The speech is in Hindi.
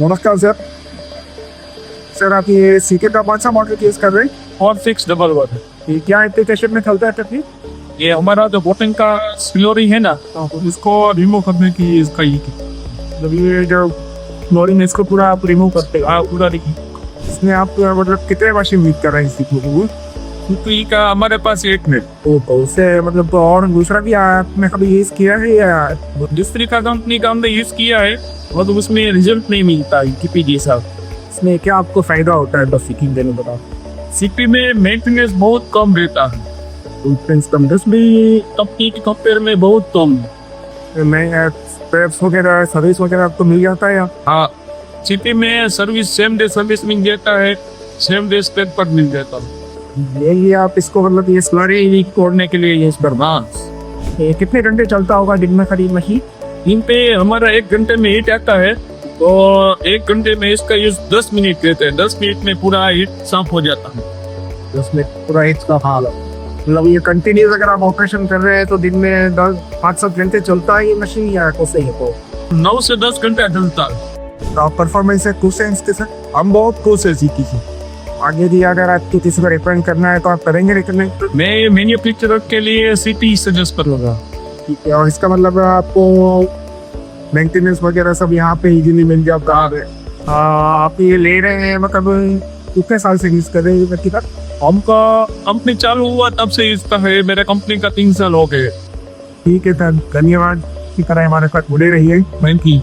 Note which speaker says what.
Speaker 1: नमस्कार सर। सर आप ये सीके का कौन सा मॉडल यूज कर रहे हैं?
Speaker 2: और 611
Speaker 1: ये क्या एप्लीकेशन में चलता है तभी?
Speaker 2: ये हमारा जो बोटिंग का स्लोरी है ना, इसको रिमूव करने की इसका ये
Speaker 1: मतलब ये जो फ्लोरिंग है इसको पूरा आप रिमूव करते हो।
Speaker 2: पूरा
Speaker 1: इसमें आप मतलब कितने मशीन यूज कर रहे हैं इस सीके को?
Speaker 2: क्योंकि का हमारे पास एक मिनट
Speaker 1: उससे मतलब और दूसरा भी आपने कभी यूज किया है या?
Speaker 2: दूसरी का कंपनी का हमने यूज किया है, मतलब उसमें रिजल्ट नहीं मिलता टीपी जैसा।
Speaker 1: इसमें क्या आपको फायदा होता है बस सीकिंग देने का?
Speaker 2: सीपी में मेंटेनेंस बहुत कम रहता है,
Speaker 1: मेंटेनेंस कम दस भी
Speaker 2: कंपनी के कंपेयर में बहुत कम।
Speaker 1: मैं स्पेयर्स वगैरह सर्विस वगैरह आपको मिल जाता है या?
Speaker 2: हाँ, सीपी में सर्विस सेम डे सर्विस मिल जाता है, सेम डे स्पेयर पर मिल जाता है।
Speaker 1: ये आप इसको मतलब ये स्लरी
Speaker 2: तोड़ने के लिए ये
Speaker 1: ये कितने घंटे चलता होगा दिन में करीब मशीन?
Speaker 2: दिन पे हमारा 1 घंटे में हीट आता है, तो 1 घंटे में इसका यूज 10 मिनट रहते हैं। 10 मिनट में पूरा हीट साफ हो जाता है।
Speaker 1: 10 मिनट पूरा इसका हाल है। मतलब ये कंटिन्यूस अगर आप ऑपरेशन कर रहे हैं तो दिन में 5-7 घंटे चलता है ये मशीन या कैसे है? तो
Speaker 2: 9 से 10 घंटा चलता है।
Speaker 1: परफॉर्मेंस है खुश है इसके सर? हम बहुत खुश है सीखी से। आगे भी अगर आपको किसी को रिकमेंड करना है तो आप करेंगे रिकमेंड?
Speaker 2: मैं मैन्युफैक्चरर के लिए सीपी सजेस्ट करूंगा।
Speaker 1: ठीक है, और इसका मतलब आपको मेंटेनेंस वगैरह सब यहाँ पे इजीली मिल जाता है। आप ये ले रहे हैं मतलब कितने साल से यूज कर रहे हैं व्यक्ति का?
Speaker 2: हमका कंपनी चालू हुआ तब से इसका है, मेरे कंपनी का 3 साल हो गए।
Speaker 1: ठीक है सर, धन्यवाद। इसी तरह हमारे साथ जुड़े रहिए।
Speaker 2: Thank you.